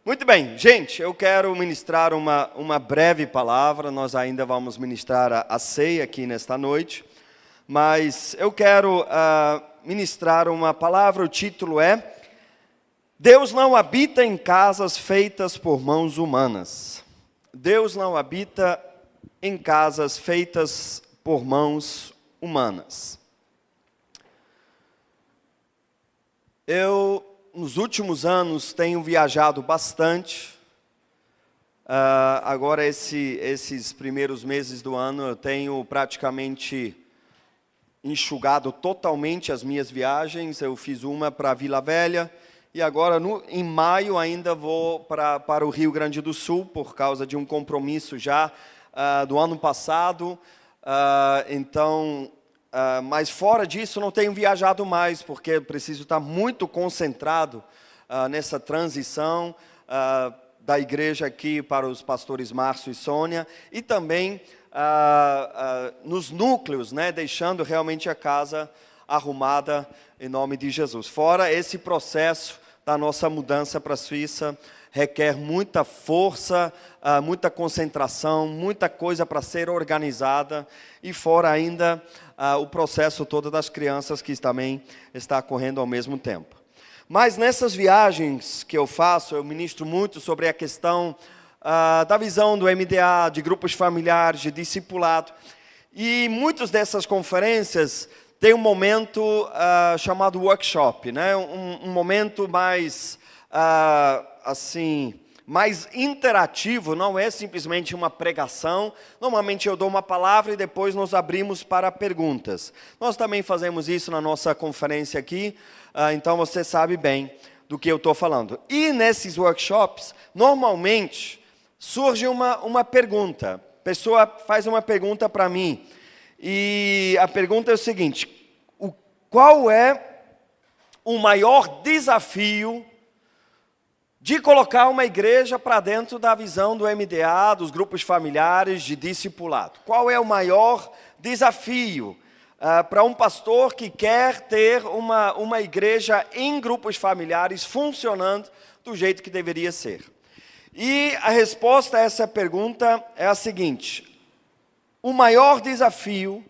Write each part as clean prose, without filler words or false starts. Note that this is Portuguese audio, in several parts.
Muito bem, gente, eu quero ministrar uma breve palavra. Nós ainda vamos ministrar a ceia aqui nesta noite, mas eu quero ministrar uma palavra. O título é: Deus não habita em casas feitas por mãos humanas. Deus não habita em casas feitas por mãos humanas. Nos últimos anos, tenho viajado bastante. Agora, esses primeiros meses do ano, eu tenho praticamente enxugado totalmente as minhas viagens. Eu fiz uma para Vila Velha e agora, em maio, ainda vou para o Rio Grande do Sul, por causa de um compromisso já do ano passado. Mas fora disso, não tenho viajado mais, porque preciso estar muito concentrado nessa transição da igreja aqui para os pastores Márcio e Sônia, e também nos núcleos, né, deixando realmente a casa arrumada em nome de Jesus. Fora esse processo da nossa mudança para a Suíça, requer muita força, muita concentração, muita coisa para ser organizada, e fora ainda o processo todo das crianças que também está ocorrendo ao mesmo tempo. Mas nessas viagens que eu faço, eu ministro muito sobre a questão da visão do MDA, de grupos familiares, de discipulado, e muitas dessas conferências tem um momento chamado workshop, né? Um momento mais mais interativo. Não é simplesmente uma pregação. Normalmente eu dou uma palavra e depois nós abrimos para perguntas. Nós também fazemos isso na nossa conferência aqui, então você sabe bem do que eu estou falando. E nesses workshops, normalmente, surge uma pergunta. A pessoa faz uma pergunta para mim, e a pergunta é o seguinte: qual é o maior desafio de colocar uma igreja para dentro da visão do MDA, dos grupos familiares, de discipulado? Qual é o maior desafio para um pastor que quer ter uma igreja em grupos familiares funcionando do jeito que deveria ser? E a resposta a essa pergunta é a seguinte: o maior desafio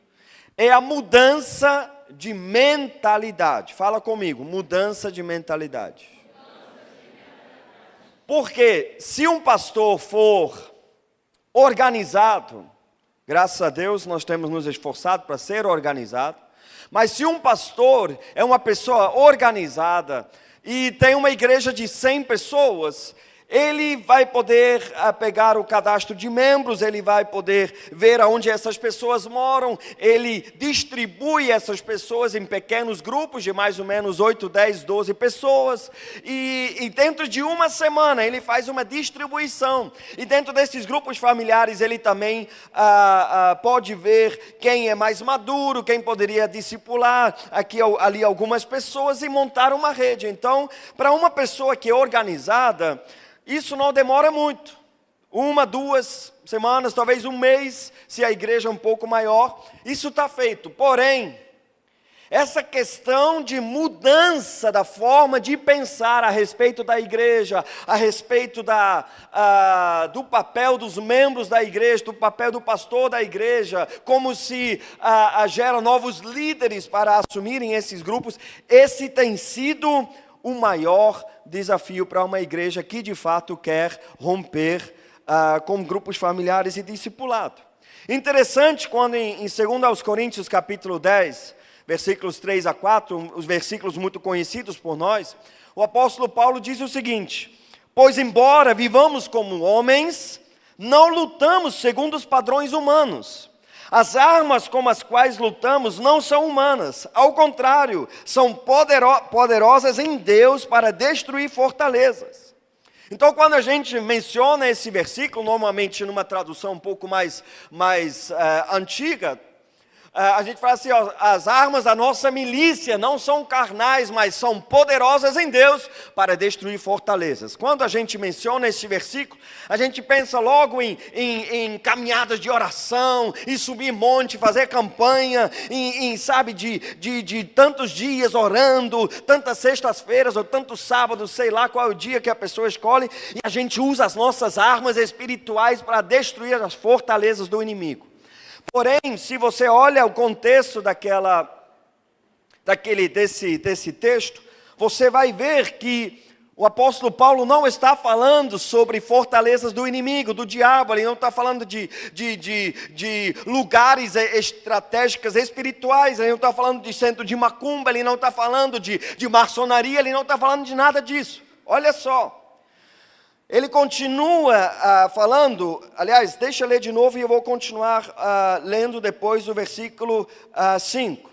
é a mudança de mentalidade. Fala comigo, mudança de mentalidade. Porque se um pastor for organizado, graças a Deus nós temos nos esforçado para ser organizado, mas se um pastor é uma pessoa organizada e tem uma igreja de 100 pessoas, ele vai poder pegar o cadastro de membros, ele vai poder ver aonde essas pessoas moram, ele distribui essas pessoas em pequenos grupos de mais ou menos 8, 10, 12 pessoas, e dentro de uma semana ele faz uma distribuição, e dentro desses grupos familiares ele também pode ver quem é mais maduro, quem poderia discipular ali algumas pessoas e montar uma rede. Então, para uma pessoa que é organizada, isso não demora muito, 1, 2 semanas, talvez um mês, se a igreja é um pouco maior, isso está feito. Porém, essa questão de mudança da forma de pensar a respeito da igreja, a respeito do papel dos membros da igreja, do papel do pastor da igreja, como se gera novos líderes para assumirem esses grupos, esse tem sido o maior desafio para uma igreja que de fato quer romper com grupos familiares e discipulado. Interessante quando em 2 Coríntios capítulo 10, versículos 3 a 4, os versículos muito conhecidos por nós, o apóstolo Paulo diz o seguinte: pois embora vivamos como homens, não lutamos segundo os padrões humanos. As armas com as quais lutamos não são humanas, ao contrário, são poderosas em Deus para destruir fortalezas. Então, quando a gente menciona esse versículo, normalmente numa tradução um pouco mais antiga, A gente fala assim, ó, as armas da nossa milícia não são carnais, mas são poderosas em Deus para destruir fortalezas. Quando a gente menciona esse versículo, a gente pensa logo em caminhadas de oração, em subir monte, fazer campanha, sabe, de tantos dias orando, tantas sextas-feiras ou tantos sábados, sei lá qual é o dia que a pessoa escolhe, e a gente usa as nossas armas espirituais para destruir as fortalezas do inimigo. Porém, se você olha o contexto desse texto, você vai ver que o apóstolo Paulo não está falando sobre fortalezas do inimigo, do diabo. Ele não está falando de lugares estratégicos espirituais. Ele não está falando de centro de macumba. Ele não está falando de maçonaria. Ele não está falando de nada disso. Olha só. Ele continua falando, aliás, deixa eu ler de novo e eu vou continuar lendo depois o versículo 5.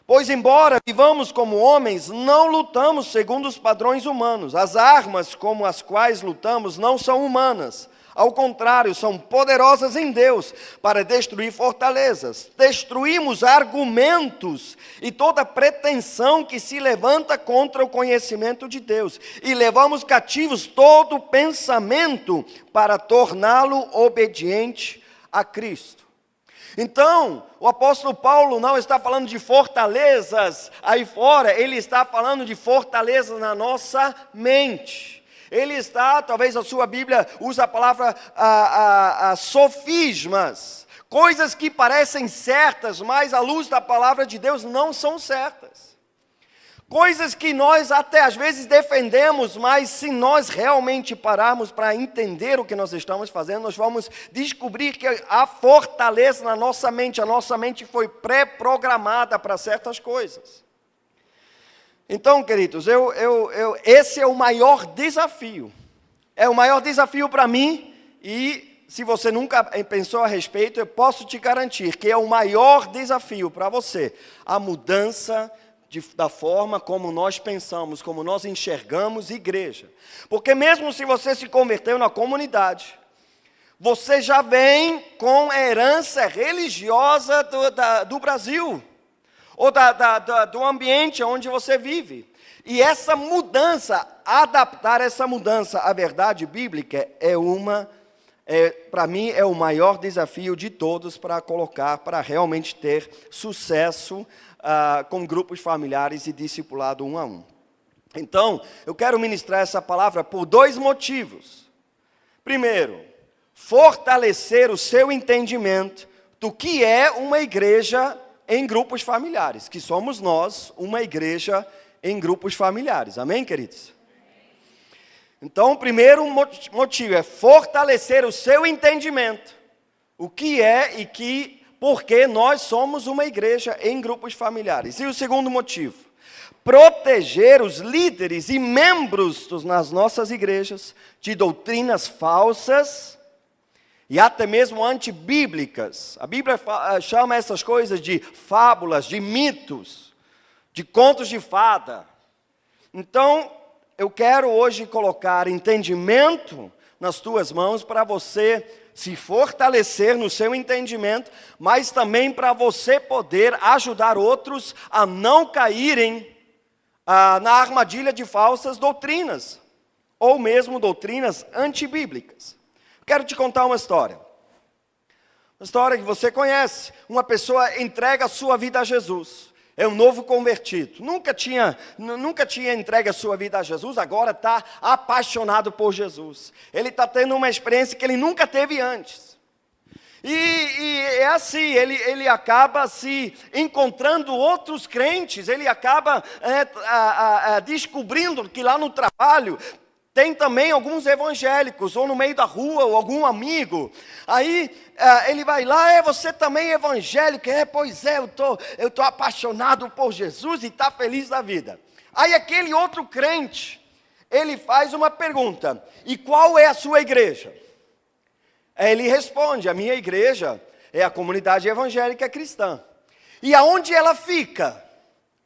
Pois embora vivamos como homens, não lutamos segundo os padrões humanos. As armas com as quais lutamos não são humanas. Ao contrário, são poderosas em Deus para destruir fortalezas. Destruímos argumentos e toda pretensão que se levanta contra o conhecimento de Deus. E levamos cativos todo pensamento para torná-lo obediente a Cristo. Então, o apóstolo Paulo não está falando de fortalezas aí fora, ele está falando de fortalezas na nossa mente. Ele está, talvez a sua Bíblia use a palavra sofismas, coisas que parecem certas, mas à luz da palavra de Deus não são certas. Coisas que nós até às vezes defendemos, mas se nós realmente pararmos para entender o que nós estamos fazendo, nós vamos descobrir que há fortaleza na nossa mente. A nossa mente foi pré-programada para certas coisas. Então, queridos, esse é o maior desafio. É o maior desafio para mim e se você nunca pensou a respeito, eu posso te garantir que é o maior desafio para você, a mudança da forma como nós pensamos, como nós enxergamos igreja. Porque mesmo se você se converteu na comunidade, você já vem com a herança religiosa do Brasil, ou do ambiente onde você vive. E essa mudança, adaptar essa mudança à verdade bíblica para mim, é o maior desafio de todos para realmente ter sucesso com grupos familiares e discipulado um a um. Então, eu quero ministrar essa palavra por dois motivos. Primeiro, fortalecer o seu entendimento do que é uma igreja em grupos familiares, que somos nós, uma igreja em grupos familiares. Amém, queridos? Então, o primeiro motivo é fortalecer o seu entendimento, o que é e porque nós somos uma igreja em grupos familiares. E o segundo motivo, proteger os líderes e membros nas nossas igrejas de doutrinas falsas e até mesmo antibíblicas. A Bíblia chama essas coisas de fábulas, de mitos, de contos de fada. Então, eu quero hoje colocar entendimento nas tuas mãos para você se fortalecer no seu entendimento, mas também para você poder ajudar outros a não caírem na armadilha de falsas doutrinas, ou mesmo doutrinas antibíblicas. Quero te contar uma história. Uma história que você conhece. Uma pessoa entrega a sua vida a Jesus. É um novo convertido. Nunca tinha entregue a sua vida a Jesus, agora está apaixonado por Jesus. Ele está tendo uma experiência que ele nunca teve antes. E é assim, ele acaba se encontrando outros crentes, ele acaba descobrindo que lá no trabalho tem também alguns evangélicos, ou no meio da rua, ou algum amigo. Aí ele vai lá, você também é evangélico? Pois é, eu tô apaixonado por Jesus e está feliz da vida. Aí aquele outro crente, ele faz uma pergunta: e qual é a sua igreja? Aí ele responde: a minha igreja é a comunidade evangélica cristã. E aonde ela fica?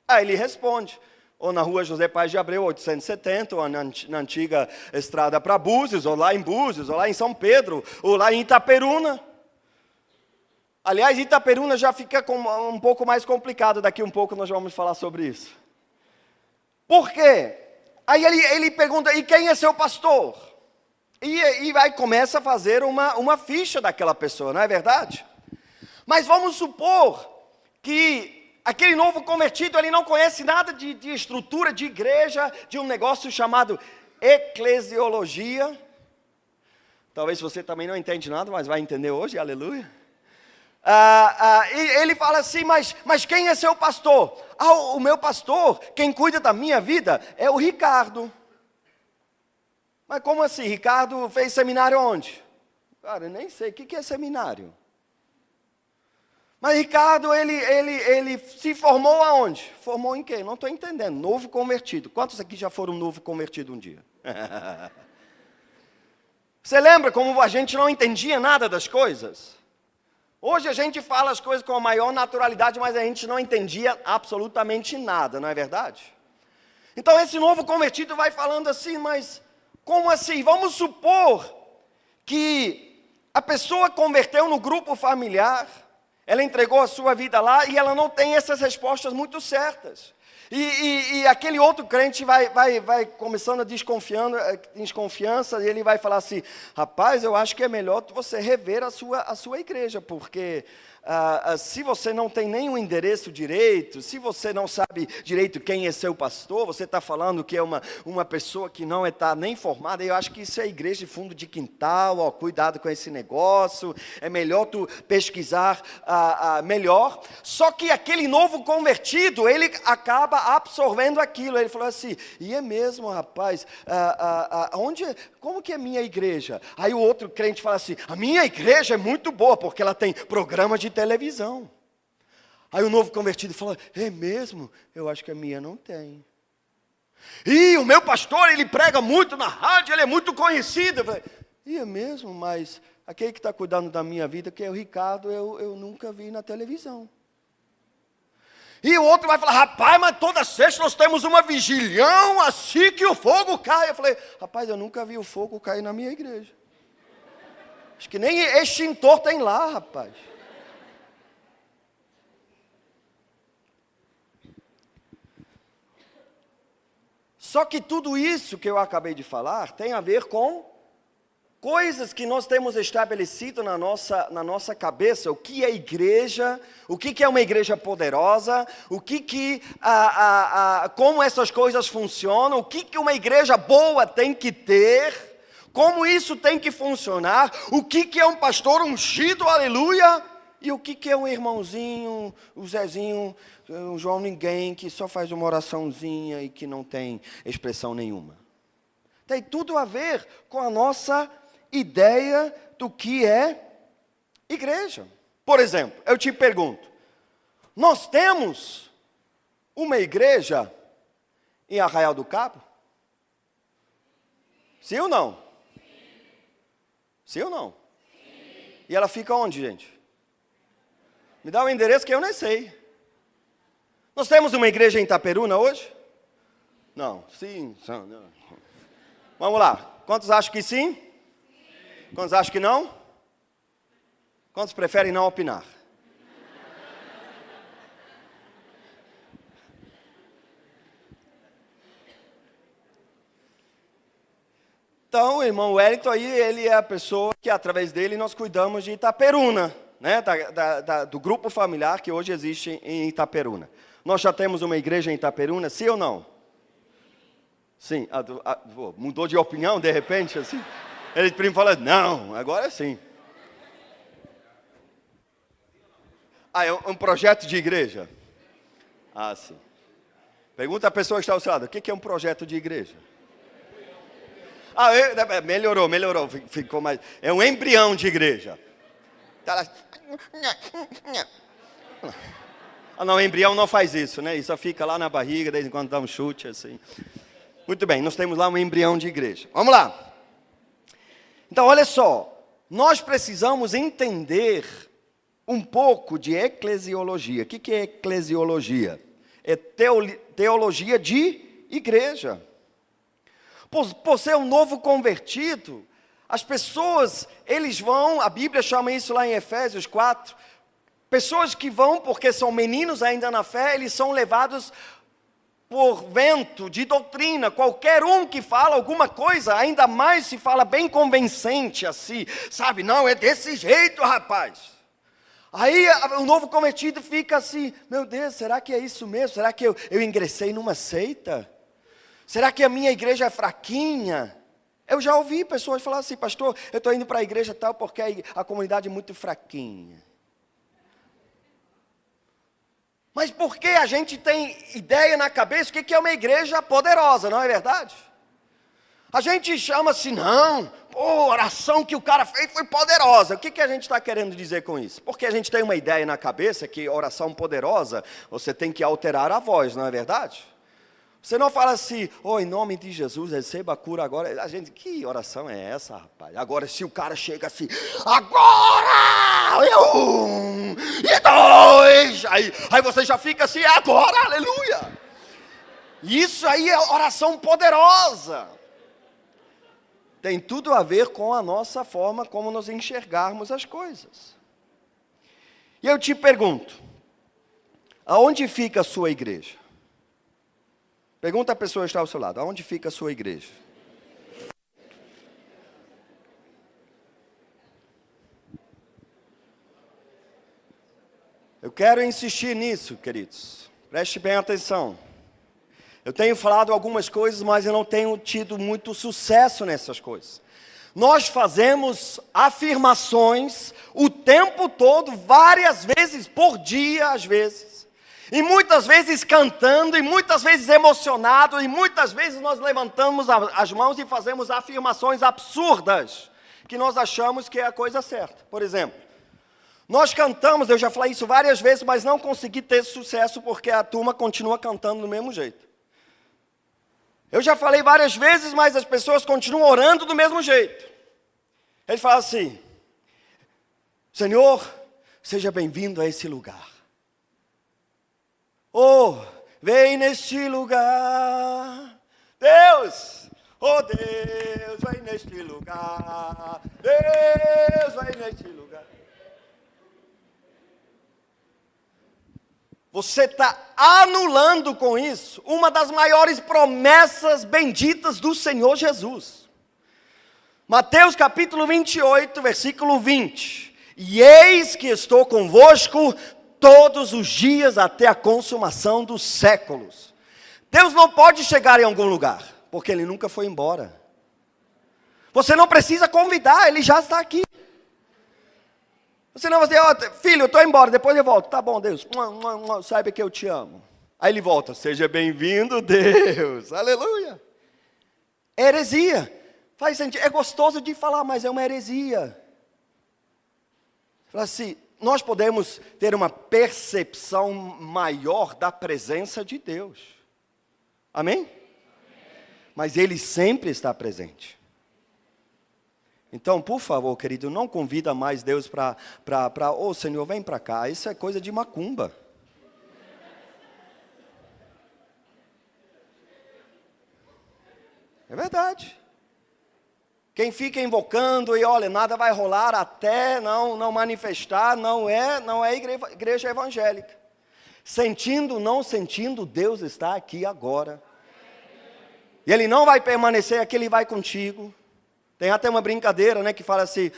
Aí ele responde: ou na rua José Paz de Abreu, 870, ou na antiga estrada para Búzios, ou lá em Búzios, ou lá em São Pedro, ou lá em Itaperuna. Aliás, Itaperuna já fica um pouco mais complicado, daqui um pouco nós vamos falar sobre isso. Por quê? Aí ele pergunta, e quem é seu pastor? E aí começa a fazer uma ficha daquela pessoa, não é verdade? Mas vamos supor que aquele novo convertido, ele não conhece nada de estrutura de igreja, de um negócio chamado eclesiologia. Talvez você também não entende nada, mas vai entender hoje, aleluia. E ele fala assim, mas quem é seu pastor? O meu pastor, quem cuida da minha vida, é o Ricardo. Mas como assim? Ricardo fez seminário onde? Cara, eu nem sei, o que é seminário? Mas Ricardo, ele se formou aonde? Formou em quê? Não estou entendendo. Novo convertido. Quantos aqui já foram novo convertido um dia? Você lembra como a gente não entendia nada das coisas? Hoje a gente fala as coisas com a maior naturalidade, mas a gente não entendia absolutamente nada, não é verdade? Então esse novo convertido vai falando assim, mas como assim? Vamos supor que a pessoa converteu no grupo familiar, ela entregou a sua vida lá e ela não tem essas respostas muito certas. E aquele outro crente vai começando a desconfiança, e ele vai falar assim, rapaz, eu acho que é melhor você rever a sua igreja, porque se você não tem nenhum endereço direito, se você não sabe direito quem é seu pastor, você está falando que é uma pessoa que não está nem formada, eu acho que isso é igreja de fundo de quintal, ó, cuidado com esse negócio, é melhor tu pesquisar melhor. Só que aquele novo convertido, ele acaba absorvendo aquilo, ele falou assim, e é mesmo, rapaz, como que é minha igreja? Aí o outro crente fala assim, a minha igreja é muito boa, porque ela tem programa de televisão. Aí o novo convertido fala, é mesmo? Eu acho que a minha não tem. E o meu pastor, ele prega muito na rádio, ele é muito conhecido. Eu falei, e é mesmo? Mas aquele que está cuidando da minha vida, que é o Ricardo, eu nunca vi na televisão. E o outro vai falar, rapaz, mas toda sexta nós temos uma vigilhão assim que o fogo cai. Eu falei, rapaz, eu nunca vi o fogo cair na minha igreja. Acho que nem extintor tem lá, rapaz. Só que tudo isso que eu acabei de falar tem a ver com coisas que nós temos estabelecido na nossa cabeça. O que é igreja, o que é uma igreja poderosa, como essas coisas funcionam, o que uma igreja boa tem que ter, como isso tem que funcionar, o que é um pastor ungido, aleluia, e o que é um irmãozinho, o Zezinho, o João Ninguém, que só faz uma oraçãozinha e que não tem expressão nenhuma. Tem tudo a ver com a nossa ideia do que é igreja. Por exemplo, eu te pergunto, nós temos uma igreja em Arraial do Cabo? Sim ou não? Sim ou não? E ela fica onde, gente? Me dá um endereço que eu nem sei. Nós temos uma igreja em Itaperuna hoje? Não. Sim. Não. Vamos lá. Quantos acham que sim? Quantos acham que não? Quantos preferem não opinar? Então, o irmão Wellington aí, ele é a pessoa que através dele nós cuidamos de Itaperuna, né? Do grupo familiar que hoje existe em Itaperuna. Nós já temos uma igreja em Itaperuna, sim ou não? Sim. Mudou de opinião de repente, assim? Ele primeiro fala, não, agora sim. É um projeto de igreja? Sim. Pergunta a pessoa que está ao seu lado, o que é um projeto de igreja? Melhorou, ficou mais. É um embrião de igreja. Não, embrião não faz isso, né? Isso fica lá na barriga, de vez em quando dá um chute, assim. Muito bem, nós temos lá um embrião de igreja. Vamos lá. Então, olha só. Nós precisamos entender um pouco de eclesiologia. O que é eclesiologia? É teologia de igreja. Por ser um novo convertido, as pessoas, eles vão, a Bíblia chama isso lá em Efésios 4, Pessoas que vão porque são meninos ainda na fé, eles são levados por vento de doutrina. Qualquer um que fala alguma coisa, ainda mais se fala bem convincente assim, sabe? Não, é desse jeito, rapaz. Aí o novo convertido fica assim, meu Deus, será que é isso mesmo? Será que eu ingressei numa seita? Será que a minha igreja é fraquinha? Eu já ouvi pessoas falar assim, pastor, eu estou indo para a igreja tal porque a comunidade é muito fraquinha. Mas por que a gente tem ideia na cabeça o que é uma igreja poderosa, não é verdade? A gente chama assim, não, a oração que o cara fez foi poderosa. O que a gente está querendo dizer com isso? Porque a gente tem uma ideia na cabeça que oração poderosa, você tem que alterar a voz, não é verdade? Você não fala assim, em nome de Jesus, receba a cura agora. A gente, que oração é essa, rapaz? Agora, se o cara chega assim, agora! E 1, e 2! Aí você já fica assim, agora, aleluia! Isso aí é oração poderosa. Tem tudo a ver com a nossa forma como nós enxergarmos as coisas. E eu te pergunto, aonde fica a sua igreja? Pergunta a pessoa que está ao seu lado, aonde fica a sua igreja? Eu quero insistir nisso, queridos. Preste bem atenção. Eu tenho falado algumas coisas, mas eu não tenho tido muito sucesso nessas coisas. Nós fazemos afirmações o tempo todo, várias vezes por dia, às vezes. E muitas vezes cantando, e muitas vezes emocionado, e muitas vezes nós levantamos as mãos e fazemos afirmações absurdas, que nós achamos que é a coisa certa. Por exemplo, nós cantamos, eu já falei isso várias vezes, mas não consegui ter sucesso porque a turma continua cantando do mesmo jeito. Eu já falei várias vezes, mas as pessoas continuam orando do mesmo jeito. Ele fala assim, Senhor, seja bem-vindo a esse lugar. Vem neste lugar, Deus, Deus, vem neste lugar, Deus, vem neste lugar. Você está anulando com isso uma das maiores promessas benditas do Senhor Jesus. Mateus capítulo 28, versículo 20. E eis que estou convosco todos os dias até a consumação dos séculos. Deus não pode chegar em algum lugar, porque Ele nunca foi embora. Você não precisa convidar, Ele já está aqui. Você não vai dizer, filho, eu estou embora, depois eu volto. Tá bom, Deus, saiba que eu te amo. Aí ele volta, seja bem-vindo, Deus, aleluia. Heresia, faz sentido, é gostoso de falar, mas é uma heresia. Fala assim, nós podemos ter uma percepção maior da presença de Deus. Amém? Mas Ele sempre está presente. Então, por favor, querido, não convida mais Deus para Senhor, vem para cá. Isso é coisa de macumba. É verdade. Quem fica invocando e olha, nada vai rolar até não manifestar, não é igreja evangélica. Sentindo, não sentindo, Deus está aqui agora. E Ele não vai permanecer aqui, Ele vai contigo. Tem até uma brincadeira, né, que fala assim,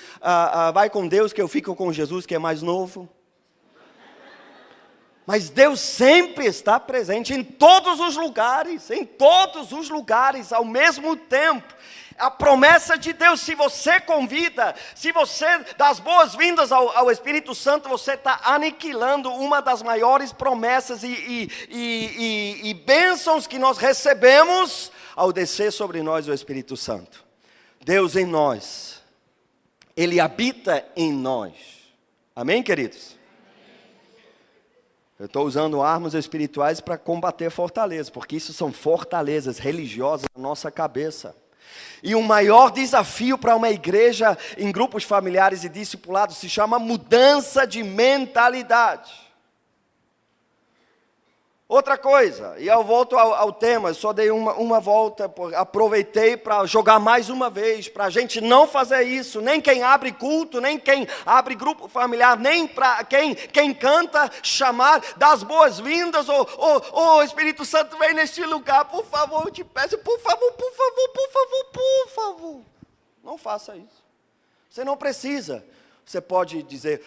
vai com Deus que eu fico com Jesus que é mais novo. Mas Deus sempre está presente em todos os lugares, ao mesmo tempo. A promessa de Deus, se você convida, se você dá as boas-vindas ao Espírito Santo, você está aniquilando uma das maiores promessas e bênçãos que nós recebemos ao descer sobre nós o Espírito Santo. Deus em nós, Ele habita em nós. Amém, queridos? Eu estou usando armas espirituais para combater fortalezas, porque isso são fortalezas religiosas na nossa cabeça. E o maior desafio para uma igreja em grupos familiares e discipulados se chama mudança de mentalidade. Outra coisa, e eu volto ao tema, só dei uma volta, aproveitei para jogar mais uma vez, para a gente não fazer isso, nem quem abre culto, nem quem abre grupo familiar, nem para quem canta, chamar das boas-vindas, ou Espírito Santo vem neste lugar, por favor, eu te peço, por favor, por favor, por favor, por favor. Não faça isso. Você não precisa. Você pode dizer,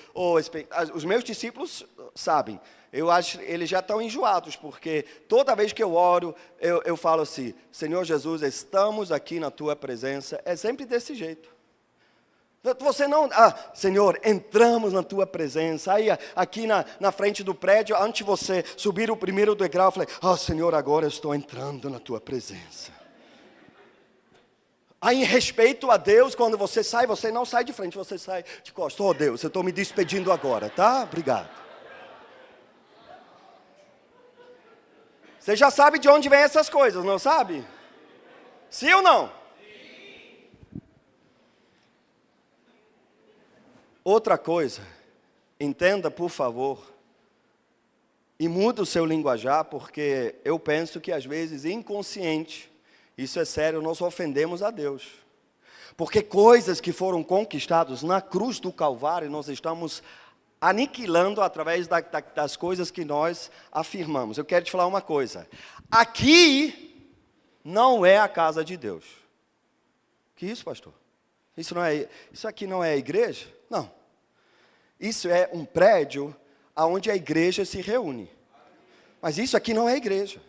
os meus discípulos sabem, eu acho eles já estão enjoados, porque toda vez que eu oro, eu falo assim, Senhor Jesus, estamos aqui na Tua presença, é sempre desse jeito. Você não, Senhor, entramos na Tua presença, aí aqui na frente do prédio, antes de você subir o primeiro degrau, eu falei, Senhor, agora eu estou entrando na Tua presença. Aí, em respeito a Deus, quando você não sai de frente, você sai de costas. Deus, eu estou me despedindo agora, tá? Obrigado. Você já sabe de onde vem essas coisas, não sabe? Sim ou não? Sim. Outra coisa, entenda, por favor, e muda o seu linguajar, porque eu penso que às vezes, inconsciente, isso é sério, nós ofendemos a Deus. Porque coisas que foram conquistadas na cruz do Calvário, nós estamos aniquilando através das coisas que nós afirmamos. Eu quero te falar uma coisa. Aqui não é a casa de Deus. Que isso, pastor? Isso aqui não é a igreja? Não. Isso é um prédio onde a igreja se reúne. Mas isso aqui não é a igreja.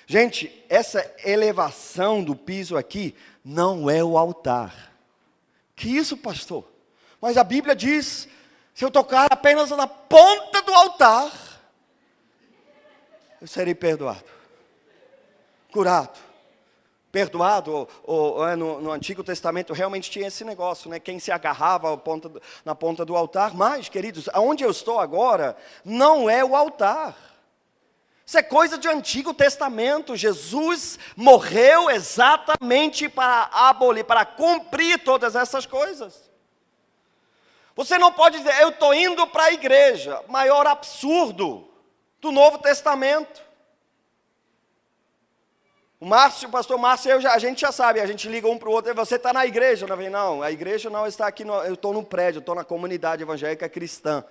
Gente, essa elevação do piso aqui não é o altar. Que isso, pastor? Mas a Bíblia diz, se eu tocar apenas na ponta do altar, eu serei perdoado, curado. Perdoado, no Antigo Testamento realmente tinha esse negócio, né? Quem se agarrava na ponta do altar. Mas, queridos, aonde eu estou agora, não é o altar. Isso é coisa de Antigo Testamento. Jesus morreu exatamente para abolir, para cumprir todas essas coisas. Você não pode dizer, eu estou indo para a igreja. Maior absurdo do Novo Testamento. O pastor Márcio, a gente já sabe, a gente liga um para o outro, você está na igreja? Não, a igreja não está aqui, eu estou no prédio, eu estou na comunidade evangélica cristã.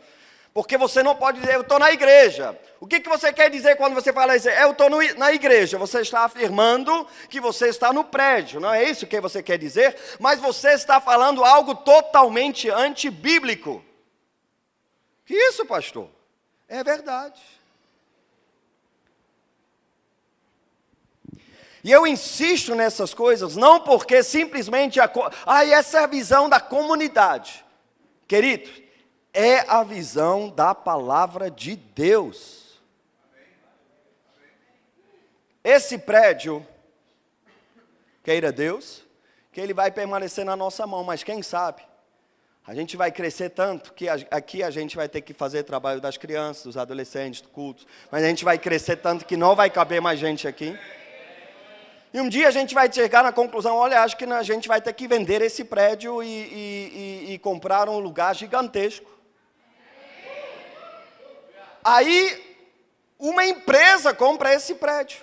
Porque você não pode dizer, eu estou na igreja. O que você quer dizer quando você fala isso? Eu estou na igreja. Você está afirmando que você está no prédio. Não é isso que você quer dizer? Mas você está falando algo totalmente antibíblico. Que isso, pastor? É verdade. E eu insisto nessas coisas, não porque simplesmente essa é a visão da comunidade. Querido, é a visão da palavra de Deus. Esse prédio, queira Deus, que ele vai permanecer na nossa mão, mas quem sabe, a gente vai crescer tanto, que aqui a gente vai ter que fazer trabalho das crianças, dos adolescentes, do culto, mas a gente vai crescer tanto que não vai caber mais gente aqui. E um dia a gente vai chegar na conclusão, olha, acho que a gente vai ter que vender esse prédio e comprar um lugar gigantesco. Aí, uma empresa compra esse prédio.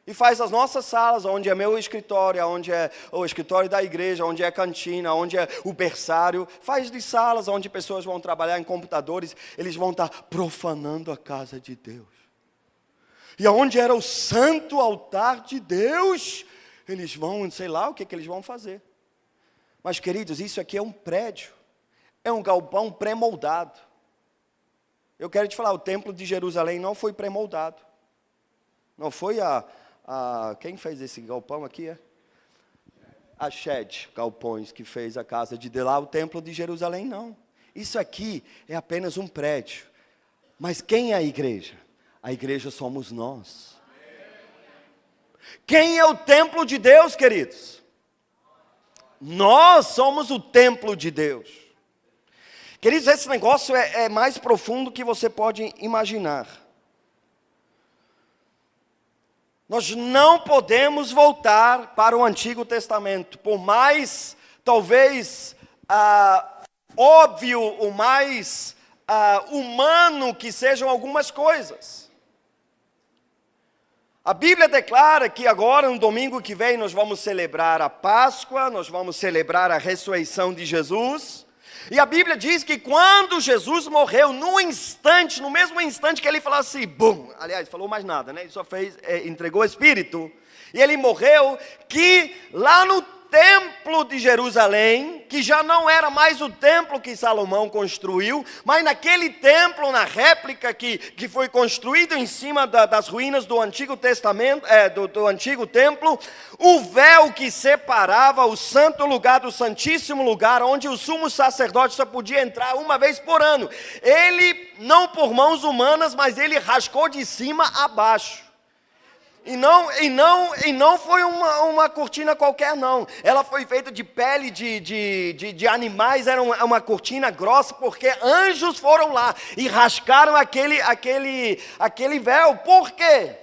E faz as nossas salas, onde é meu escritório, onde é o escritório da igreja, onde é a cantina, onde é o berçário. Faz de salas onde pessoas vão trabalhar em computadores, eles vão estar profanando a casa de Deus. E onde era o santo altar de Deus, eles vão, sei lá o que eles vão fazer. Mas, queridos, isso aqui é um prédio. É um galpão pré-moldado. Eu quero te falar, o templo de Jerusalém não foi pré-moldado. Não foi quem fez esse galpão aqui? A Shed Galpões que fez a casa de Deus. Lá o templo de Jerusalém não. Isso aqui é apenas um prédio. Mas quem é a igreja? A igreja somos nós. Quem é o templo de Deus, queridos? Nós somos o templo de Deus. Queridos, esse negócio é mais profundo do que você pode imaginar. Nós não podemos voltar para o Antigo Testamento, por mais, talvez, óbvio, o mais humano que sejam algumas coisas. A Bíblia declara que agora, no domingo que vem, nós vamos celebrar a Páscoa, nós vamos celebrar a ressurreição de Jesus. E a Bíblia diz que quando Jesus morreu, no mesmo instante que ele falou assim, bum, aliás, falou mais nada, né? Ele só entregou o Espírito, e ele morreu, que lá no templo de Jerusalém, que já não era mais o templo que Salomão construiu, mas naquele templo, na réplica que foi construído em cima das ruínas do Antigo Testamento, do Antigo Templo, o véu que separava o santo lugar do Santíssimo Lugar, onde o sumo sacerdote só podia entrar uma vez por ano, ele, não por mãos humanas, mas ele rascou de cima a baixo. E não foi uma cortina qualquer, não. Ela foi feita de pele de animais, era uma cortina grossa, porque anjos foram lá e rascaram aquele véu. Por quê?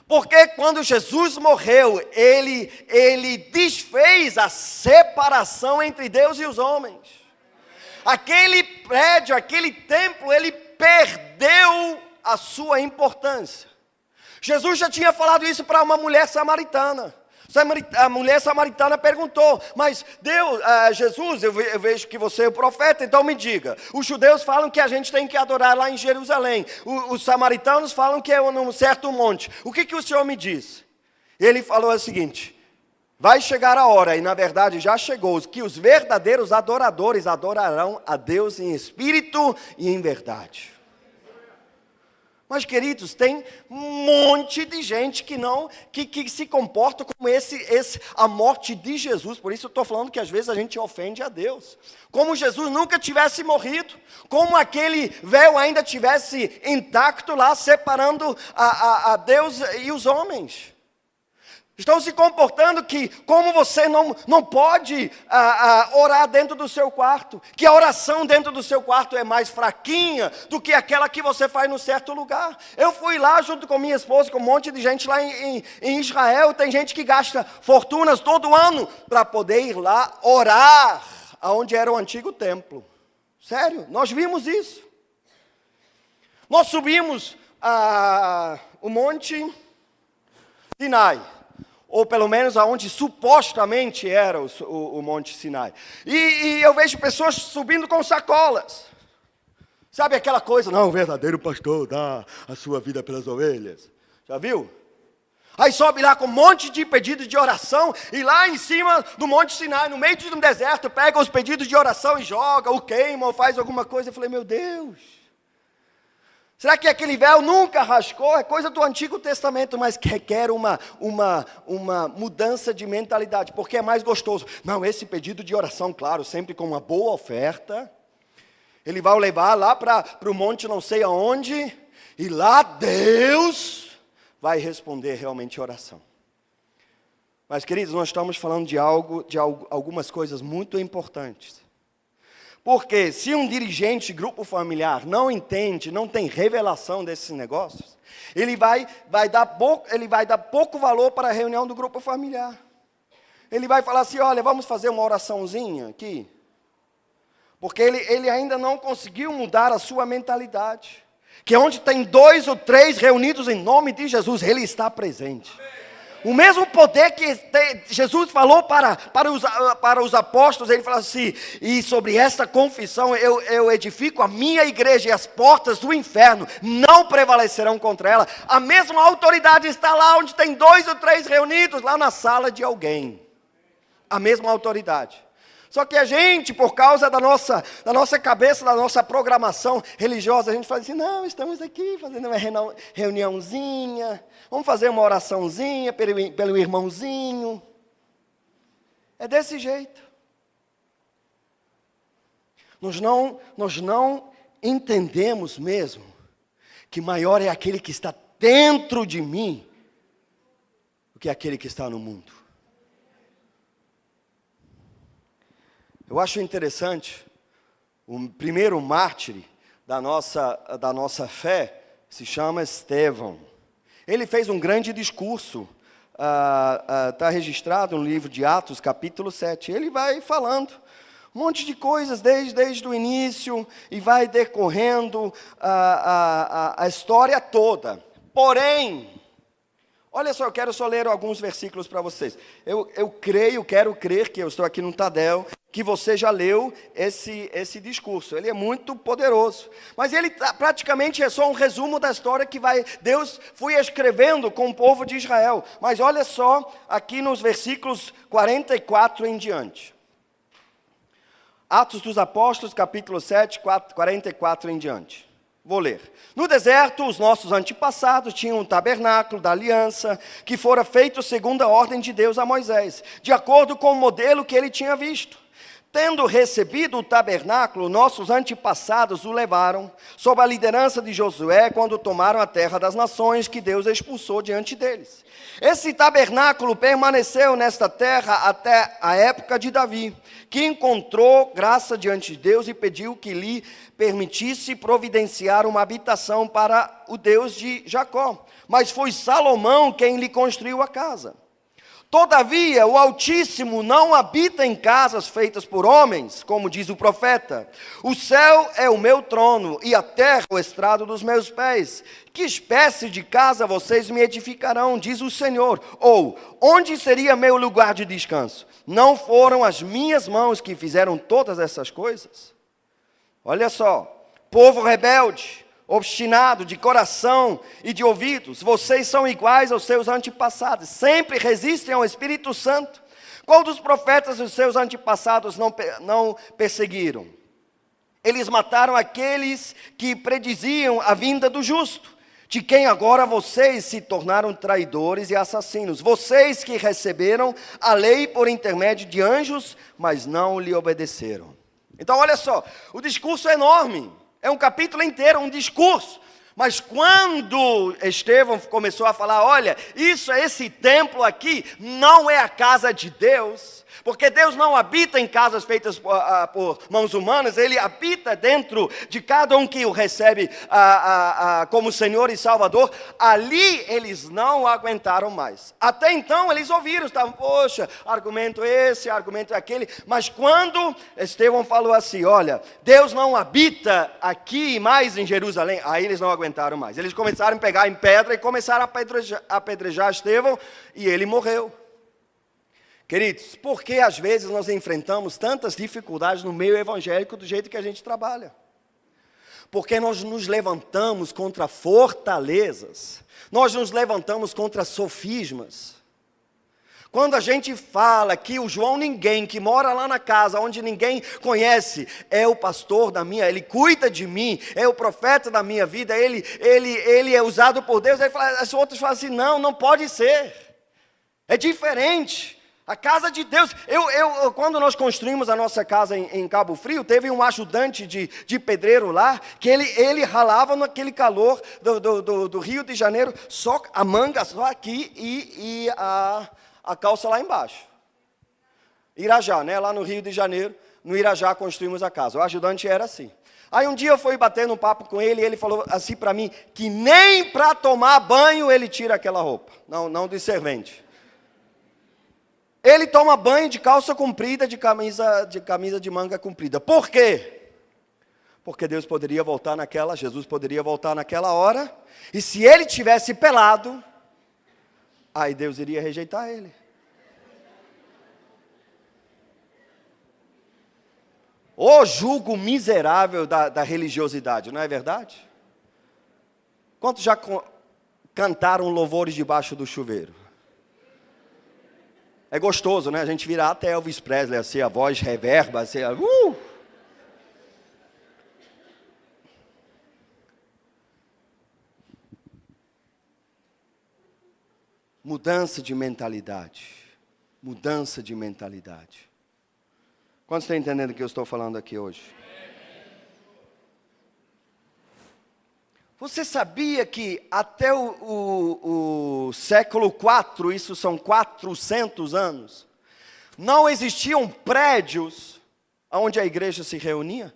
Porque quando Jesus morreu, ele desfez a separação entre Deus e os homens. Aquele prédio, aquele templo, ele perdeu a sua importância. Jesus já tinha falado isso para uma mulher samaritana. A mulher samaritana perguntou, mas Jesus, eu vejo que você é o profeta, então me diga. Os judeus falam que a gente tem que adorar lá em Jerusalém. Os samaritanos falam que é num certo monte. O que o Senhor me diz? Ele falou o seguinte, vai chegar a hora, e na verdade já chegou, que os verdadeiros adoradores adorarão a Deus em espírito e em verdade. Mas, queridos, tem um monte de gente que se comporta como a morte de Jesus. Por isso eu estou falando que às vezes a gente ofende a Deus. Como Jesus nunca tivesse morrido, como aquele véu ainda tivesse intacto lá, separando a Deus e os homens. Estão se comportando que, como você não pode orar dentro do seu quarto, que a oração dentro do seu quarto é mais fraquinha do que aquela que você faz no certo lugar. Eu fui lá junto com minha esposa, com um monte de gente lá em Israel, tem gente que gasta fortunas todo ano para poder ir lá orar, aonde era o antigo templo. Sério, nós vimos isso. Nós subimos o Monte Sinai, ou pelo menos aonde supostamente era o Monte Sinai. E eu vejo pessoas subindo com sacolas. Sabe aquela coisa, não, o verdadeiro pastor dá a sua vida pelas ovelhas. Já viu? Aí sobe lá com um monte de pedidos de oração, e lá em cima do Monte Sinai, no meio de um deserto, pega os pedidos de oração e joga, ou queima, ou faz alguma coisa. Eu falei, meu Deus, será que aquele véu nunca rascou? É coisa do Antigo Testamento, mas requer uma mudança de mentalidade, porque é mais gostoso. Não, esse pedido de oração, claro, sempre com uma boa oferta, ele vai levar lá para o monte não sei aonde, e lá Deus vai responder realmente a oração. Mas, queridos, nós estamos falando de algumas coisas muito importantes. Porque se um dirigente de grupo familiar não entende, não tem revelação desses negócios, ele vai dar pouco valor para a reunião do grupo familiar. Ele vai falar assim, olha, vamos fazer uma oraçãozinha aqui. Porque ele ainda não conseguiu mudar a sua mentalidade. Que onde tem 2 ou 3 reunidos em nome de Jesus, Ele está presente. O mesmo poder que Jesus falou para os apóstolos, Ele falou assim, e sobre esta confissão eu edifico a minha igreja, e as portas do inferno não prevalecerão contra ela. A mesma autoridade está lá onde tem 2 ou 3 reunidos, lá na sala de alguém. A mesma autoridade. Só que a gente, por causa da nossa cabeça, da nossa programação religiosa, a gente fala assim, não, estamos aqui fazendo uma reuniãozinha, vamos fazer uma oraçãozinha pelo irmãozinho. É desse jeito. Nós não entendemos mesmo que maior é aquele que está dentro de mim do que aquele que está no mundo. Eu acho interessante, o primeiro mártir da nossa fé se chama Estevão. Ele fez um grande discurso, está registrado no livro de Atos, capítulo 7. Ele vai falando Um monte de coisas desde o início e vai decorrendo a história toda. Porém, olha só, eu quero só ler alguns versículos para vocês. Quero crer que eu estou aqui no Tadel, que você já leu esse discurso. Ele é muito poderoso. Mas ele praticamente é só um resumo da história que Deus foi escrevendo com o povo de Israel. Mas olha só aqui nos versículos 44 em diante. Atos dos Apóstolos, capítulo 7, 44 em diante. Vou ler. No deserto, os nossos antepassados tinham um tabernáculo da aliança, que fora feito segundo a ordem de Deus a Moisés, de acordo com o modelo que ele tinha visto. Tendo recebido o tabernáculo, nossos antepassados o levaram, sob a liderança de Josué, quando tomaram a terra das nações que Deus expulsou diante deles. Esse tabernáculo permaneceu nesta terra até a época de Davi, que encontrou graça diante de Deus e pediu que lhe permitisse providenciar uma habitação para o Deus de Jacó. Mas foi Salomão quem lhe construiu a casa. Todavia, o Altíssimo não habita em casas feitas por homens, como diz o profeta. O céu é o meu trono e a terra o estrado dos meus pés. Que espécie de casa vocês me edificarão, diz o Senhor? Ou, onde seria meu lugar de descanso? Não foram as minhas mãos que fizeram todas essas coisas? Olha só, povo rebelde, obstinado de coração e de ouvidos, vocês são iguais aos seus antepassados, sempre resistem ao Espírito Santo. Qual dos profetas os seus antepassados não perseguiram? Eles mataram aqueles que prediziam a vinda do justo, de quem agora vocês se tornaram traidores e assassinos. Vocês que receberam a lei por intermédio de anjos, mas não lhe obedeceram. Então olha só, o discurso é enorme. É um capítulo inteiro, um discurso. Mas quando Estevão começou a falar, olha, esse templo aqui não é a casa de Deus, porque Deus não habita em casas feitas por mãos humanas, Ele habita dentro de cada um que o recebe como Senhor e Salvador. Ali eles não aguentaram mais. Até então eles ouviram, estavam, poxa, argumento esse, argumento aquele. Mas quando Estevão falou assim, olha, Deus não habita aqui mais em Jerusalém, aí eles não aguentaram mais. Eles começaram a pegar em pedra e começaram a apedrejar Estevão e ele morreu. Queridos, por que às vezes nós enfrentamos tantas dificuldades no meio evangélico do jeito que a gente trabalha? Porque nós nos levantamos contra fortalezas, nós nos levantamos contra sofismas. Quando a gente fala que o João Ninguém, que mora lá na casa, onde ninguém conhece, é o pastor da minha, ele cuida de mim, é o profeta da minha vida, ele é usado por Deus, os outros falam assim, não pode ser, é diferente. A casa de Deus, quando nós construímos a nossa casa em Cabo Frio, teve um ajudante de pedreiro lá, que ele ralava naquele calor do Rio de Janeiro, só a manga só aqui e a calça lá embaixo. Irajá, né? Lá no Rio de Janeiro, no Irajá construímos a casa. O ajudante era assim. Aí um dia eu fui batendo um papo com ele e ele falou assim para mim, que nem para tomar banho ele tira aquela roupa, não de servente. Ele toma banho de calça comprida, de camisa de manga comprida. Por quê? Porque Jesus poderia voltar naquela hora, e se ele tivesse pelado, aí Deus iria rejeitar ele. O jugo miserável da religiosidade, não é verdade? Quantos já cantaram louvores debaixo do chuveiro? É gostoso, né? A gente vira até Elvis Presley, assim, a voz reverba, assim, Mudança de mentalidade. Mudança de mentalidade. Quantos estão entendendo o que eu estou falando aqui hoje? Você sabia que até o século IV, isso são 400 anos, não existiam prédios onde a igreja se reunia?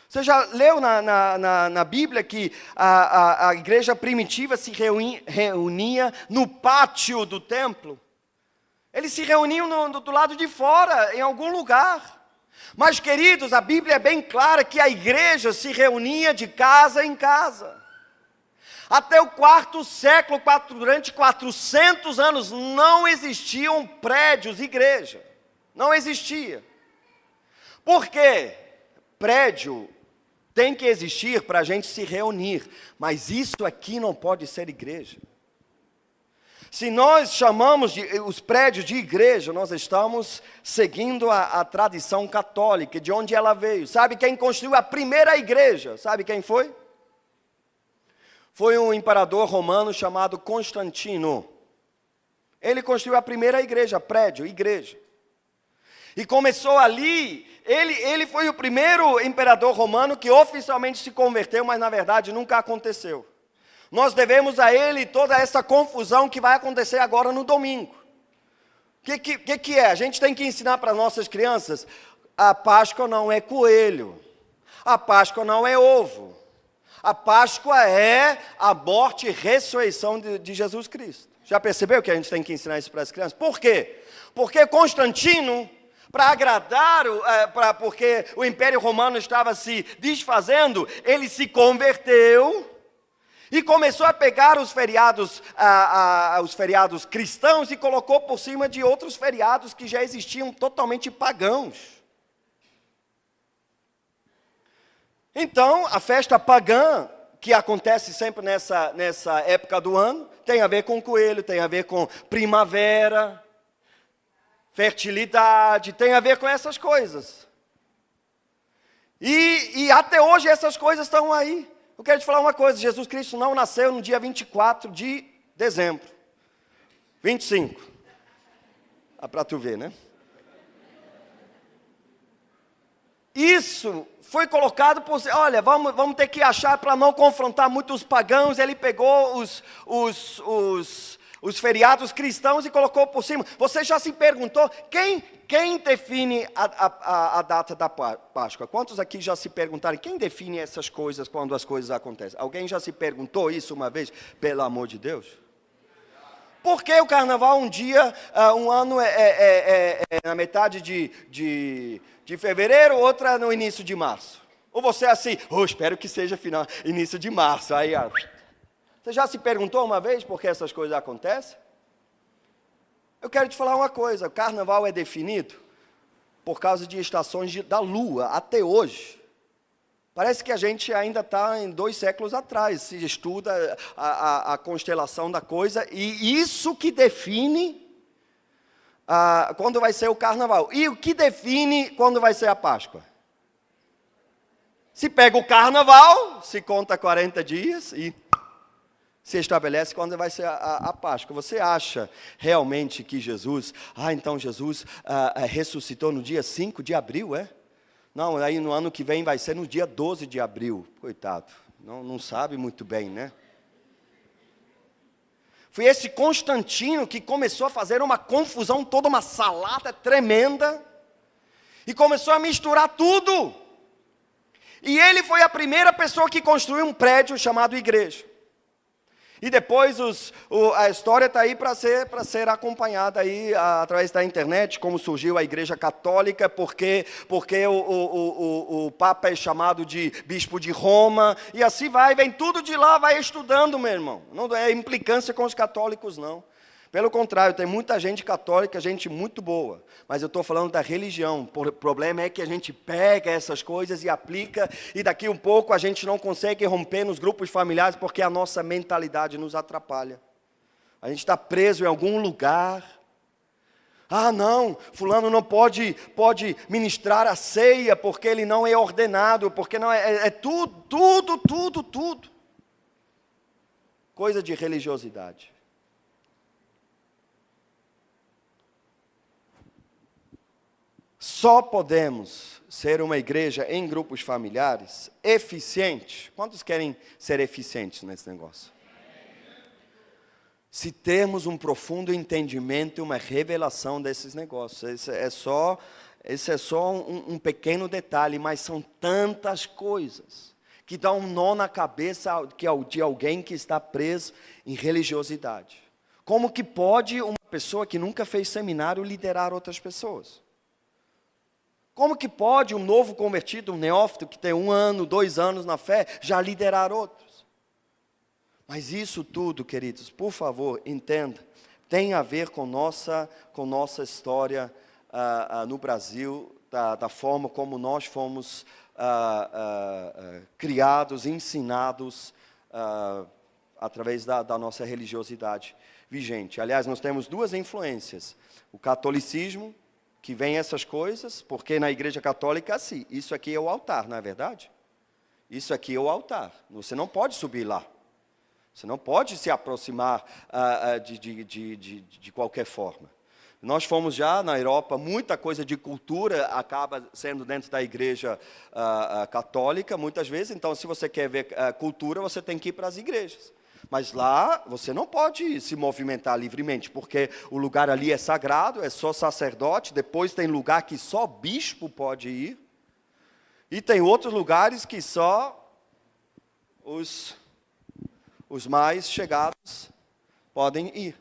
Você já leu na Bíblia que a igreja primitiva se reunia no pátio do templo? Eles se reuniam do lado de fora, em algum lugar. Mas, queridos, a Bíblia é bem clara que a igreja se reunia de casa em casa. Até o quarto século, durante 400 anos, não existiam prédios, igreja. Não existia. Por quê? Prédio tem que existir para a gente se reunir, mas isso aqui não pode ser igreja. Se nós chamamos os prédios de igreja, nós estamos seguindo a tradição católica, de onde ela veio. Sabe quem construiu a primeira igreja? Sabe quem foi? Foi um imperador romano chamado Constantino. Ele construiu a primeira igreja, prédio, igreja. E começou ali, ele foi o primeiro imperador romano que oficialmente se converteu, mas na verdade nunca aconteceu. Nós devemos a ele toda essa confusão que vai acontecer agora no domingo. O que é? A gente tem que ensinar para nossas crianças, a Páscoa não é coelho, a Páscoa não é ovo. A Páscoa é a morte e ressurreição de Jesus Cristo. Já percebeu que a gente tem que ensinar isso para as crianças? Por quê? Porque Constantino, para agradar, porque o Império Romano estava se desfazendo, ele se converteu e começou a pegar os feriados cristãos e colocou por cima de outros feriados que já existiam totalmente pagãos. Então, a festa pagã, que acontece sempre nessa época do ano, tem a ver com coelho, tem a ver com primavera, fertilidade, tem a ver com essas coisas. E até hoje essas coisas estão aí. Eu quero te falar uma coisa, Jesus Cristo não nasceu no dia 24 de dezembro. 25. Para tu ver, né? Isso foi colocado por... Olha, vamos ter que achar para não confrontar muito os pagãos. Ele pegou os feriados cristãos e colocou por cima. Você já se perguntou, quem define a data da Páscoa? Quantos aqui já se perguntaram, quem define essas coisas quando as coisas acontecem? Alguém já se perguntou isso uma vez? Pelo amor de Deus. Por que o carnaval um ano é na metade de fevereiro, outra no início de março? Ou você é assim, espero que seja início de março. Aí, você já se perguntou uma vez por que essas coisas acontecem? Eu quero te falar uma coisa, o carnaval é definido por causa de estações da lua, até hoje. Parece que a gente ainda está em 2 séculos atrás, se estuda a constelação da coisa, e isso que define quando vai ser o carnaval. E o que define quando vai ser a Páscoa? Se pega o carnaval, se conta 40 dias e se estabelece quando vai ser a Páscoa. Você acha realmente que Jesus... então Jesus ressuscitou no dia 5 de abril, é? Não, aí no ano que vem vai ser no dia 12 de abril. Coitado, não sabe muito bem, né? Foi esse Constantino que começou a fazer uma confusão, toda uma salada tremenda, e começou a misturar tudo. E ele foi a primeira pessoa que construiu um prédio chamado igreja. E depois a história está aí para ser acompanhada aí através da internet, como surgiu a Igreja Católica, porque o Papa é chamado de Bispo de Roma, e assim vem tudo de lá, vai estudando, meu irmão. Não é implicância com os católicos, não. Pelo contrário, tem muita gente católica, gente muito boa, mas eu estou falando da religião. O problema é que a gente pega essas coisas e aplica, e daqui um pouco a gente não consegue romper nos grupos familiares, porque a nossa mentalidade nos atrapalha. A gente está preso em algum lugar. Não, fulano não pode ministrar a ceia, porque ele não é ordenado, porque não é tudo. Coisa de religiosidade. Só podemos ser uma igreja em grupos familiares eficiente. Quantos querem ser eficientes nesse negócio? Se termos um profundo entendimento e uma revelação desses negócios. Esse é só um pequeno detalhe, mas são tantas coisas que dão um nó na cabeça de alguém que está preso em religiosidade. Como que pode uma pessoa que nunca fez seminário liderar outras pessoas? Como que pode um novo convertido, um neófito que tem 1 ano, 2 anos na fé, já liderar outros? Mas isso tudo, queridos, por favor, entenda, tem a ver com nossa história no Brasil, da forma como nós fomos criados, ensinados através da nossa religiosidade vigente. Aliás, nós temos 2 influências: o catolicismo, que vem essas coisas, porque na Igreja Católica, assim, isso aqui é o altar, não é verdade? Isso aqui é o altar, você não pode subir lá, você não pode se aproximar de qualquer forma. Nós fomos já na Europa, muita coisa de cultura acaba sendo dentro da Igreja Católica, muitas vezes. Então, se você quer ver cultura, você tem que ir para as igrejas. Mas lá, você não pode se movimentar livremente, porque o lugar ali é sagrado, é só sacerdote. Depois tem lugar que só bispo pode ir. E tem outros lugares que só os mais chegados podem ir.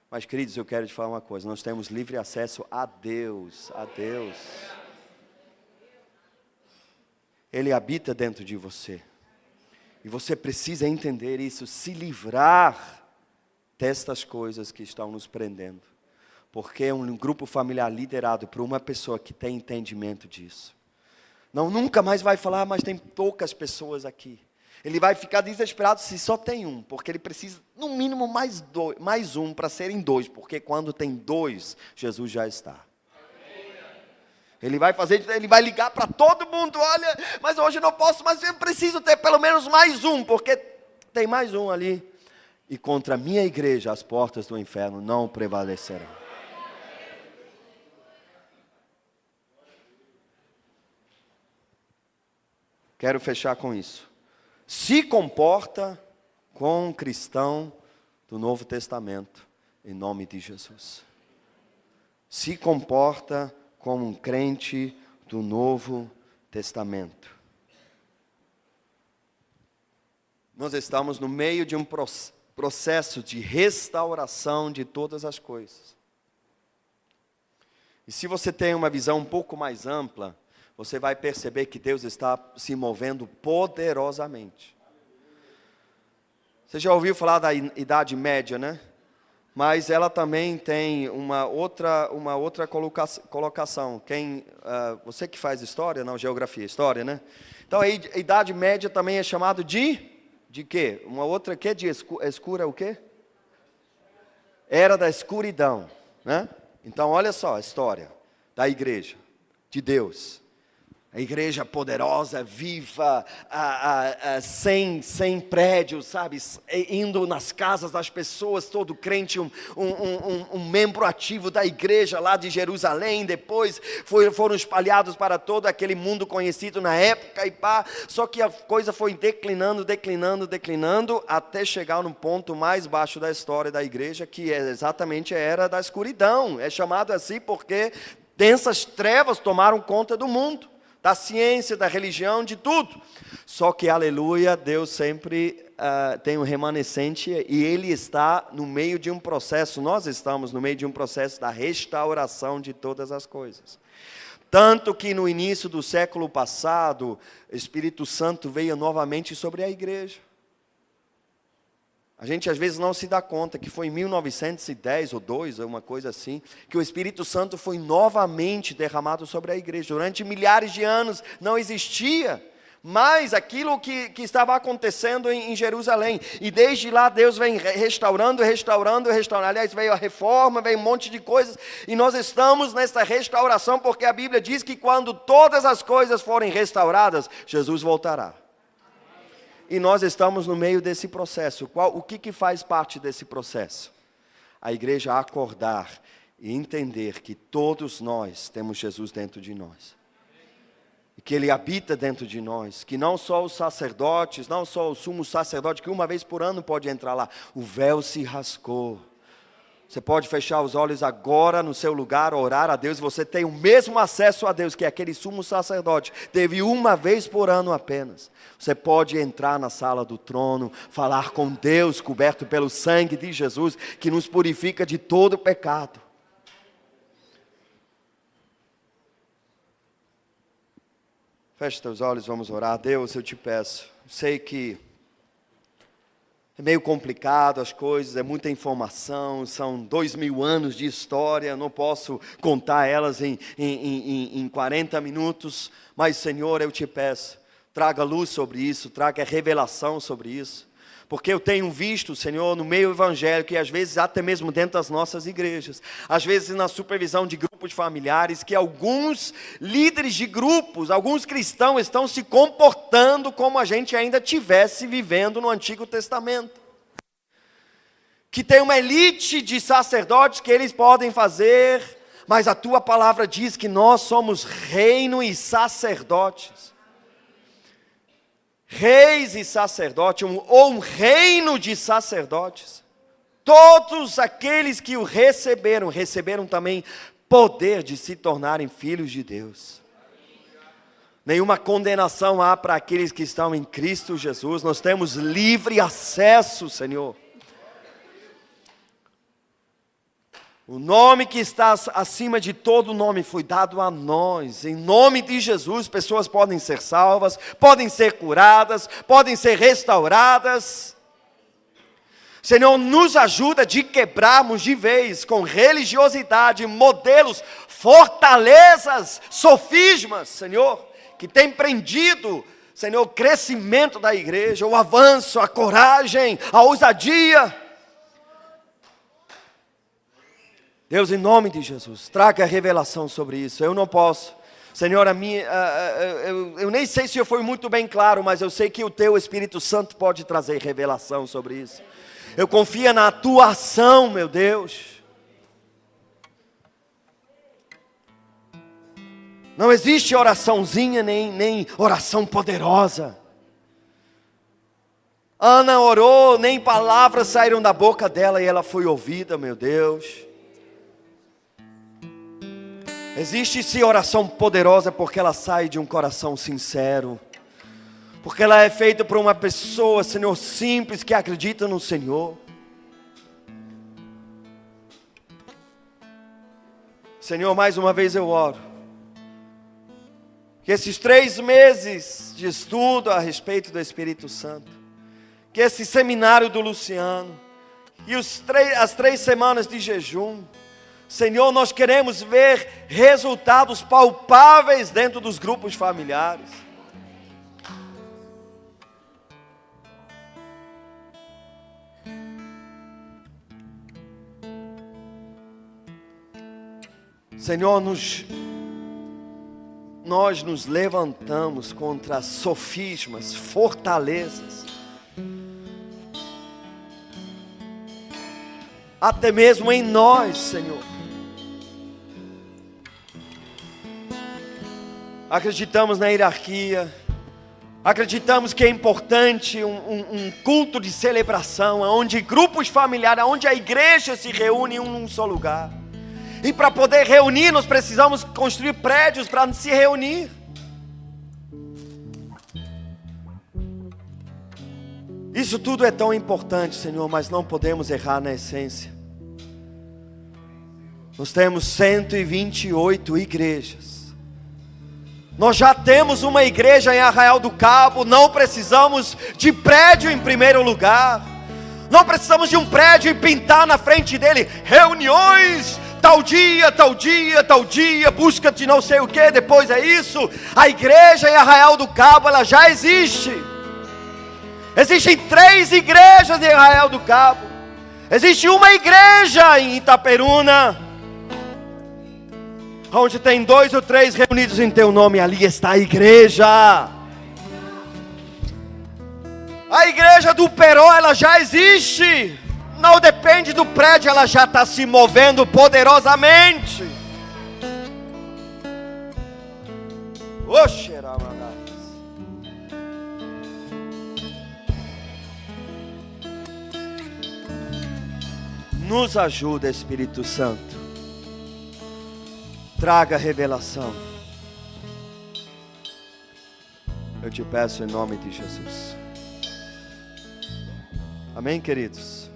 Mas, queridos, eu quero te falar uma coisa: nós temos livre acesso a Deus, a Deus. Ele habita dentro de você. E você precisa entender isso, se livrar destas coisas que estão nos prendendo. Porque é um grupo familiar liderado por uma pessoa que tem entendimento disso. Não, nunca mais vai falar, mas tem poucas pessoas aqui. Ele vai ficar desesperado se só tem um, porque ele precisa, no mínimo, mais um para serem 2, porque quando tem 2, Jesus já está. Ele vai ligar para todo mundo: olha, mas hoje eu não posso, mas eu preciso ter pelo menos mais um, porque tem mais um ali. E contra a minha igreja, as portas do inferno não prevalecerão. Quero fechar com isso. Se comporta com um cristão do Novo Testamento, em nome de Jesus. Se comporta como um crente do Novo Testamento. Nós estamos no meio de um processo de restauração de todas as coisas. E se você tem uma visão um pouco mais ampla, você vai perceber que Deus está se movendo poderosamente. Você já ouviu falar da Idade Média, né? Mas ela também tem uma outra colocação. Você que faz história, não, geografia, história, né? Então a Idade Média também é chamado de quê? Uma outra que de escura o quê? Era da escuridão, né? Então olha só a história da igreja, de Deus. A igreja poderosa, viva, sem prédios, sabe? Indo nas casas das pessoas, todo crente, um membro ativo da igreja lá de Jerusalém. Depois foram espalhados para todo aquele mundo conhecido na época. Só que a coisa foi declinando, até chegar no ponto mais baixo da história da igreja, que exatamente a era da escuridão. É chamado assim porque densas trevas tomaram conta do mundo, da ciência, da religião, de tudo. Só que, aleluia, Deus sempre tem um remanescente e Ele está no meio de um processo, nós estamos no meio de um processo da restauração de todas as coisas. Tanto que no início do século passado, o Espírito Santo veio novamente sobre a igreja. A gente às vezes não se dá conta que foi em 1910 ou 2, ou uma coisa assim, que o Espírito Santo foi novamente derramado sobre a igreja. Durante milhares de anos não existia mais aquilo que estava acontecendo em Jerusalém. E desde lá Deus vem restaurando. Aliás, veio a reforma, veio um monte de coisas. E nós estamos nessa restauração porque a Bíblia diz que quando todas as coisas forem restauradas, Jesus voltará. E nós estamos no meio desse processo. O que faz parte desse processo? A igreja acordar e entender que todos nós temos Jesus dentro de nós. E que Ele habita dentro de nós. Que não só os sacerdotes, não só o sumo sacerdote, que uma vez por ano pode entrar lá. O véu se rasgou. Você pode fechar os olhos agora no seu lugar, orar a Deus. Você tem o mesmo acesso a Deus que aquele sumo sacerdote teve uma vez por ano apenas. Você pode entrar na sala do trono, falar com Deus, coberto pelo sangue de Jesus, que nos purifica de todo pecado. Feche teus olhos, vamos orar. Deus, eu te peço. Sei que é meio complicado as coisas, é muita informação, são 2000 anos de história, não posso contar elas em 40 minutos, mas Senhor, eu te peço, traga luz sobre isso, traga revelação sobre isso, porque eu tenho visto, Senhor, no meio evangélico, e às vezes até mesmo dentro das nossas igrejas, às vezes na supervisão de grupos familiares, que alguns líderes de grupos, alguns cristãos estão se comportando como a gente ainda tivesse vivendo no Antigo Testamento. Que tem uma elite de sacerdotes que eles podem fazer, mas a tua palavra diz que nós somos reino e sacerdotes. Reis e sacerdotes, ou um reino de sacerdotes. Todos aqueles que o receberam, receberam também poder de se tornarem filhos de Deus. Nenhuma condenação há para aqueles que estão em Cristo Jesus. Nós temos livre acesso, Senhor. O nome que está acima de todo nome foi dado a nós. Em nome de Jesus, pessoas podem ser salvas, podem ser curadas, podem ser restauradas. Senhor, nos ajuda de quebrarmos de vez com religiosidade, modelos, fortalezas, sofismas, Senhor, que tem prendido, Senhor, o crescimento da igreja, o avanço, a coragem, a ousadia. Deus, em nome de Jesus, traga revelação sobre isso. Eu não posso, Senhor, eu nem sei se eu fui muito bem claro, mas eu sei que o Teu Espírito Santo pode trazer revelação sobre isso. Eu confio na Tua ação, meu Deus. Não existe oraçãozinha, nem oração poderosa. Ana orou, nem palavras saíram da boca dela e ela foi ouvida, meu Deus. Existe sim oração poderosa porque ela sai de um coração sincero. Porque ela é feita por uma pessoa, Senhor, simples, que acredita no Senhor. Senhor, mais uma vez eu oro. Que esses 3 meses de estudo a respeito do Espírito Santo, que esse seminário do Luciano, e as 3 semanas de jejum, Senhor, nós queremos ver resultados palpáveis dentro dos grupos familiares. Senhor, nós nos levantamos contra sofismas, fortalezas, até mesmo em nós, Senhor. Acreditamos na hierarquia, acreditamos que é importante um culto de celebração, onde grupos familiares, onde a igreja se reúne em um só lugar. E para poder reunir, nós precisamos construir prédios para se reunir. Isso tudo é tão importante, Senhor, mas não podemos errar na essência. Nós temos 128 igrejas. Nós já temos uma igreja em Arraial do Cabo, não precisamos de prédio em primeiro lugar. Não precisamos de um prédio e pintar na frente dele reuniões, tal dia, tal dia, tal dia, busca de não sei o que, depois é isso. A igreja em Arraial do Cabo, ela já existe. Existem 3 igrejas em Arraial do Cabo. Existe uma igreja em Itaperuna, onde tem 2 ou 3 reunidos em teu nome, ali está a igreja. A igreja do Peró, ela já existe. Não depende do prédio, ela já está se movendo poderosamente. Nos ajuda, Espírito Santo. Traga revelação. Eu te peço em nome de Jesus. Amém, queridos?